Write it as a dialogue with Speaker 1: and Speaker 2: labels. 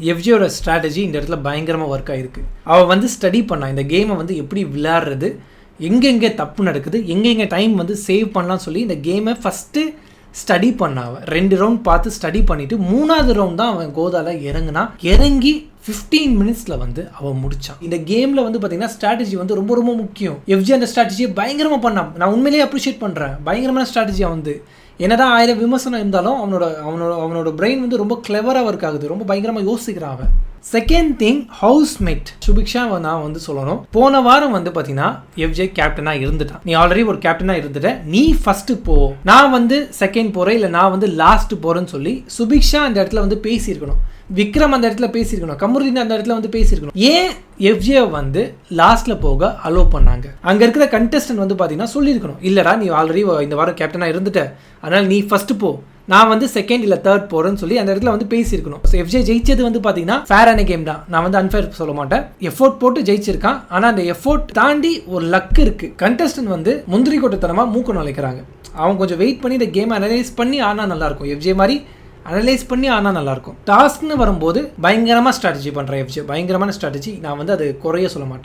Speaker 1: எஃப்ஜியோட strategy இந்த இடத்துல பயங்கரமாக ஒர்க் ஆகிருக்கு. அவள் வந்து ஸ்டடி பண்ணா இந்த கேமை வந்து எப்படி விளையாடுறது, எங்கெங்கே தப்பு நடக்குது, எங்கெங்கே டைம் வந்து சேவ் பண்ணலாம்னு சொல்லி இந்த கேமை ஃபஸ்ட்டு ஸ்டடி பண்ணாவ 2 ரவுண்ட் பார்த்து ஸ்டடி பண்ணிவிட்டு 3வது ரவுண்ட் தான் அவன் கோதால இறங்கி 15 மினிட்ஸில் வந்து அவன் முடிச்சான். இந்த கேமில் வந்து பார்த்தீங்கன்னா ஸ்ட்ராட்டஜி வந்து ரொம்ப ரொம்ப முக்கியம். எஃப்ஜி அந்த ஸ்ட்ராட்டஜியை பயங்கரமாக பண்ணான். நான் உண்மையிலேயே அப்ரிஷியேட் பண்ணுறேன். பயங்கரமான ஸ்ட்ராட்டஜியாக வந்து என்னதான் 1000 விமர்சனம் இருந்தாலும் அவனோட பிரெயின் வந்து ரொம்ப கிளவராக ஒர்க் ஆகுது. ரொம்ப பயங்கரமாக யோசிக்கிறான் அவன். செகண்ட் திங், ஹவுஸ்மேட் சுபிக்ஷா நான் வந்து சொல்லணும். போன வாரம் வந்து பார்த்தீங்கன்னா எஃப்ஜே கேப்டனாக இருந்துட்டான். நீ ஆல்ரெடி ஒரு கேப்டனாக இருந்துட்ட, நீ ஃபஸ்ட்டு போ, நான் வந்து செகண்ட் போகிறேன், இல்லை நான் வந்து லாஸ்ட்டு போகிறேன்னு சொல்லி சுபிக்ஷா அந்த இடத்துல வந்து பேசியிருக்கணும். விக்ரம் அந்த இடத்துல பேசியிருக்கணும். கமருதீன் அந்த இடத்துல வந்து பேசியிருக்கணும். ஏன் எஃப்ஜே வந்து லாஸ்ட்டில் போக அலோவ் பண்ணாங்க? அங்கே இருக்கிற கண்டெஸ்டன்ட் வந்து பார்த்தீங்கன்னா சொல்லியிருக்கணும், இல்லைடா நீ ஆல்ரெடி இந்த வாரம் கேப்டனாக இருந்துட்ட, அதனால் நீ ஃபஸ்ட்டு போ, நான் வந்து செகண்ட் இல்லை தேர்ட் போகிறேன்னு சொல்லி அந்த இடத்துல வந்து பேசியிருக்கணும். ஸோ எஃப்ஜே ஜெயிச்சது வந்து பார்த்தீங்கன்னா ஃபேரான கேம் தான். நான் வந்து அன்ஃபேர் சொல்ல மாட்டேன். எஃபோர்ட் போட்டு ஜெயிச்சிருக்கான். ஆனால் அந்த எஃபோர்ட் தாண்டி ஒரு லக் இருக்குது. கண்டெஸ்டன்ட் வந்து முந்திரி கொட்டத்தனமாக மூக்க நுழைக்கிறாங்க. அவங்க கொஞ்சம் வெயிட் பண்ணி இந்த கேமை அனலைஸ் பண்ணி ஆனால் நல்லாயிருக்கும். எஃப்ஜே மாதிரி அனலைஸ் பண்ணி ஆனால் நல்லாயிருக்கும். டாஸ்க்னு வரும்போது பயங்கரமாக ஸ்ட்ராட்டஜி பண்ணுறேன் எஃப்ஜே. பயங்கரமான ஸ்ட்ராட்டஜி. நான் வந்து அது குறைய சொல்ல மாட்டேன்.